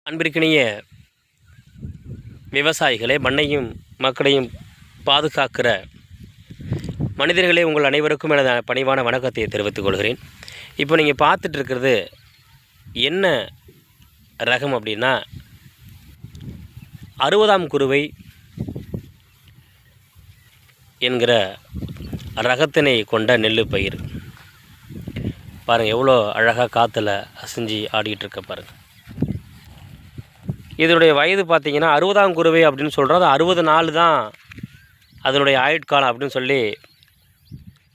அன்பிற்கினிய விவசாயிகளே, மண்ணையும் மக்களையும் பாதுகாக்கிற மனிதர்களே, உங்கள் அனைவருக்கும் எனது பணிவான வணக்கத்தை தெரிவித்துக் கொள்கிறேன். இப்போ நீங்கள் பார்த்துட்டு இருக்கிறது என்ன ரகம் அப்படின்னா, 60ஆம் குருவை என்கிற ரகத்தினை கொண்ட நெல் பயிர். பாருங்கள், எவ்வளோ அழகாக காற்றுல அசைஞ்சு ஆடிக்கிட்டு இருக்க பாருங்கள். இதனுடைய வயது பார்த்திங்கன்னா 60ஆம் குருவை அப்படின்னு சொல்கிறோம். அது 60 நாள் தான் அதனுடைய ஆயுட்காலம் அப்படின்னு சொல்லி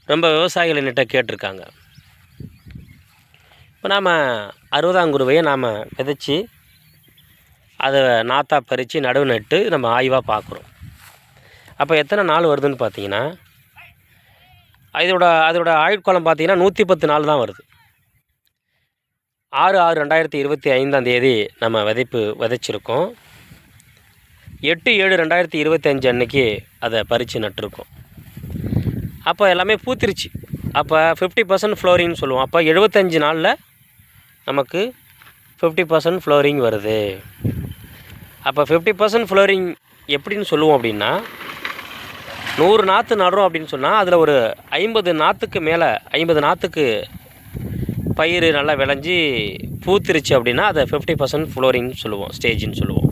ரொம்ப விவசாயிகள் என்கிட்ட கேட்டிருக்காங்க. இப்போ நாம் 60ஆம் குருவையை நாம் விதைச்சி அதை நாற்றா பறித்து நடுவு நட்டு நம்ம ஆய்வாக பார்க்குறோம். அப்போ எத்தனை நாள் வருதுன்னு பார்த்தீங்கன்னா, அதோட ஆயுட்காலம் பார்த்திங்கன்னா 110 நாள் தான் வருது. 6/6/2025 நம்ம விதைச்சிருக்கோம். 8/7/2025 அன்றைக்கி அதை பறித்து நட்டுருக்கோம். அப்போ எல்லாமே பூத்திருச்சு. அப்போ 50% ஃப்ளோரிங்னு சொல்லுவோம். அப்போ 75 நாளில் நமக்கு 50% ஃப்ளோரிங் வருது. அப்போ 50% ஃப்ளோரிங் எப்படின்னு சொல்லுவோம் அப்படின்னா, 100 நாற்று நடுறோம் அப்படின்னு சொன்னால் அதில் ஒரு 50 நாற்றுக்கு மேலே 50 நாற்றுக்கு பயிர் நல்லா விளைஞ்சி பூத்திருச்சு அப்படின்னா அதை 50% ஃப்ளோரிங்னு சொல்லுவோம், ஸ்டேஜின்னு சொல்லுவோம்.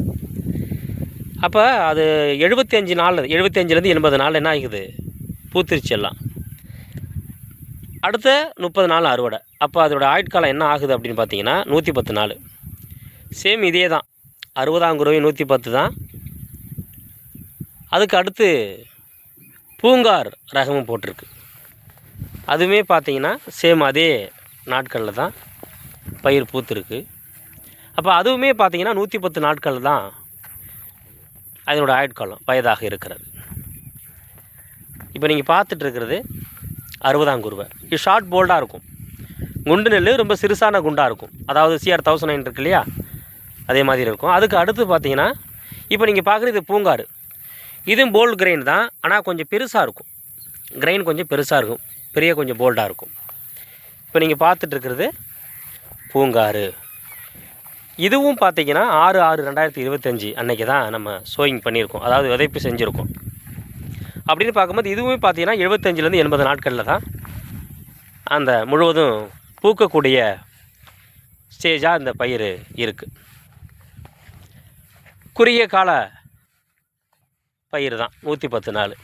அப்போ அது 75லேருந்து 80 நாள் என்ன ஆகுது, பூத்திருச்சு எல்லாம். அடுத்த 30 நாள் அறுவடை. அப்போ அதோட ஆயுட்காலம் என்ன ஆகுது அப்படின்னு பார்த்தீங்கன்னா 110 நாள். சேம் இதே தான், 60ஆம் குருவை 110 தான். அதுக்கு அடுத்து பூங்கார் ரகமும் போட்டிருக்கு. அதுவுமே பார்த்திங்கன்னா சேம் அதே நாட்களில் தான் பயிர் பூத்திருக்கு. அப்போ அதுவுமே பார்த்திங்கன்னா 110 நாட்கள் தான் அதனோட ஆயுட்காலம் வயதாக இருக்கிறது. இப்போ நீங்கள் பார்த்துட்டு இருக்கிறது 60ஆம் குருவை. இது ஷார்ட் போல்டாக இருக்கும். குண்டு நெல் ரொம்ப சிறுசான குண்டாக இருக்கும். அதாவது CR 1009 இருக்கு இல்லையா, அதே மாதிரி இருக்கும். அதுக்கு அடுத்து பார்த்தீங்கன்னா இப்போ நீங்கள் பார்க்குறது இது பூங்காறு. இதுவும் போல்டு கிரெயின் தான், ஆனால் கொஞ்சம் பெருசாக இருக்கும். கிரெயின் கொஞ்சம் பெருசாக இருக்கும், கொஞ்சம் போல்டாக இருக்கும். இப்போ நீங்கள் பார்த்துட்டு இருக்கிறது பூங்காறு. இதுவும் பார்த்திங்கன்னா 6/6/2025 அன்றைக்கி தான் நம்ம சோயிங் பண்ணியிருக்கோம், அதாவது விதைப்பு செஞ்சுருக்கோம். அப்படின்னு பார்க்கும்போது இதுவுமே பார்த்திங்கன்னா 75லேருந்து 80 நாட்களில் தான் அந்த முழுவதும் பூக்கக்கூடிய ஸ்டேஜாக இந்த பயிர் இருக்குது. குறுகிய கால பயிர் தான், 110 நாள்.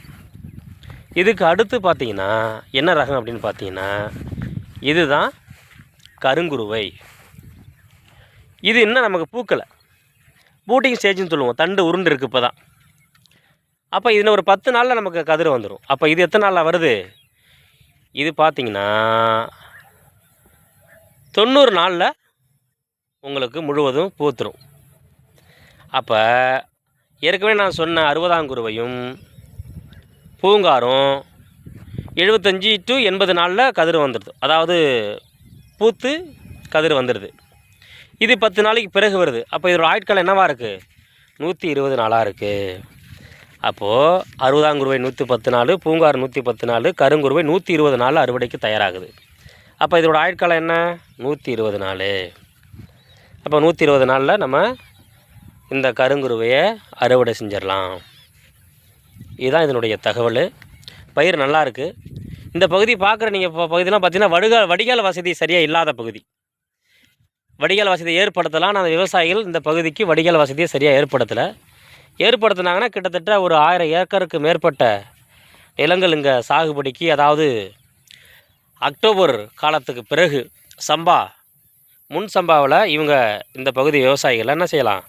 இதுக்கு அடுத்து பார்த்திங்கன்னா என்ன ரகம் அப்படின்னு பார்த்தீங்கன்னா, இதுதான் கருங்குருவை. இது இன்னும் நமக்கு பூக்கலை, பூட்டிங் ஸ்டேஜ்னு சொல்லுவோம். தண்டு உருண்டு இருக்குது இப்போ தான். அப்போ இதில் ஒரு 10 நாளில் நமக்கு கதிர் வந்துடும். அப்போ இது எத்தனை நாளில் வருது, இது பார்த்திங்கன்னா 90 நாளில் உங்களுக்கு முழுவதும் பூத்துரும். அப்போ ஏற்கனவே நான் சொன்ன 60ஆம் குருவையும் பூங்காரும் 75 to 80 நாளில் கதிர் வந்துடுது, அதாவது பூத்து கதிர் வந்துடுது. இது 10 நாளைக்கு பிறகு வருது. அப்போ இதோட ஆயுட்காலம் என்னவாக இருக்குது, 120 நாளாக இருக்குது. அப்போது 60ஆம் குருவை 110 நாள், பூங்கார் 110 நாள், கருங்குருவை 120 நாள் அறுவடைக்கு தயாராகுது. அப்போ இதோட ஆயுட்காலம் என்ன, 120 நாள். அப்போ 120 நாளில் நம்ம இந்த கருங்குருவையை அறுவடை செஞ்சிடலாம். இதுதான் இதனுடைய தகவல். பயிர் நல்லா இருக்குது. இந்த பகுதி பார்க்குற நீங்கள் பகுதியெலாம் பார்த்திங்கன்னா வடிகால் வசதி சரியாக இல்லாத பகுதி. வடிகால் வசதியை ஏற்படுத்தலாம். நான் விவசாயிகள் இந்த பகுதிக்கு வடிகால் வசதியை சரியாக ஏற்படுத்தினாங்கன்னா கிட்டத்தட்ட ஒரு 1000 ஏக்கருக்கு மேற்பட்ட நிலங்கள் இங்கே சாகுபடிக்கு, அதாவது அக்டோபர் காலத்துக்கு பிறகு சம்பா முன் சம்பாவில் இவங்க இந்த பகுதி விவசாயிகள் என்ன செய்யலாம்,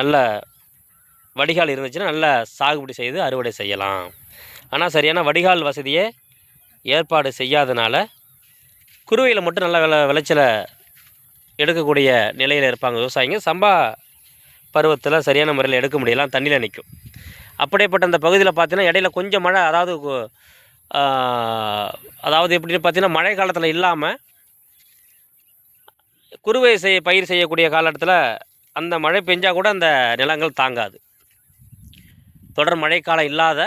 நல்ல வடிகால் இருந்துச்சுன்னா நல்ல சாகுபடி செய்து அறுவடை செய்யலாம். ஆனால் சரியான வடிகால் வசதியை ஏற்பாடு செய்யாதனால குருவையில் மட்டும் நல்ல விளைச்சலை எடுக்கக்கூடிய நிலையில் இருப்பாங்க விவசாயிங்க. சம்பா பருவத்தில் சரியான முறையில் எடுக்க முடியலாம், தண்ணியில் நிற்கும். அப்படியேப்பட்ட அந்த பகுதியில் பார்த்தீங்கன்னா இடையில கொஞ்சம் மழை, அதாவது எப்படின்னு பார்த்தீங்கன்னா மழை காலத்தில் இல்லாமல் குருவை பயிர் செய்யக்கூடிய காலத்தில் அந்த மழை பெஞ்சால் கூட அந்த நிலங்கள் தாங்காது. தொடர் மழைக்காலம் இல்லாத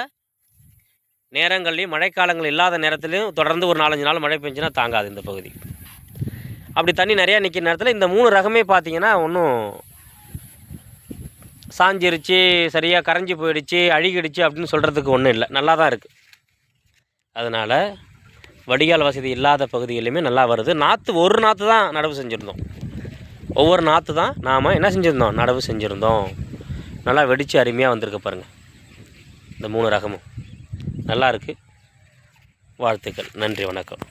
நேரங்கள்லையும் மழைக்காலங்கள் இல்லாத நேரத்துலையும் தொடர்ந்து ஒரு 4-5 நாள் மழை பெஞ்சுன்னா தாங்காது இந்த பகுதி. அப்படி தண்ணி நிறையா நிற்கிற நேரத்தில் இந்த 3 ரகமே பார்த்திங்கன்னா ஒன்றும் சாஞ்சிருச்சு, சரியாக கரைஞ்சி போயிடுச்சு, அழுகிடுச்சு அப்படின்னு சொல்கிறதுக்கு ஒன்றும் இல்லை, நல்லா தான் இருக்குது. அதனால் வடிகால் வசதி இல்லாத பகுதிகளிலுமே நல்லா வருது. நாற்று ஒரு நாற்று தான் நடவு செஞ்சுருந்தோம். ஒவ்வொரு நாற்று தான் நாம் என்ன செஞ்சுருந்தோம், நடவு செஞ்சுருந்தோம். நல்லா வெடித்து அருமையாக வந்திருக்கு பாருங்கள். இந்த 3 ரகமும் நல்லா இருக்குது. வாழ்த்துக்கள். நன்றி, வணக்கம்.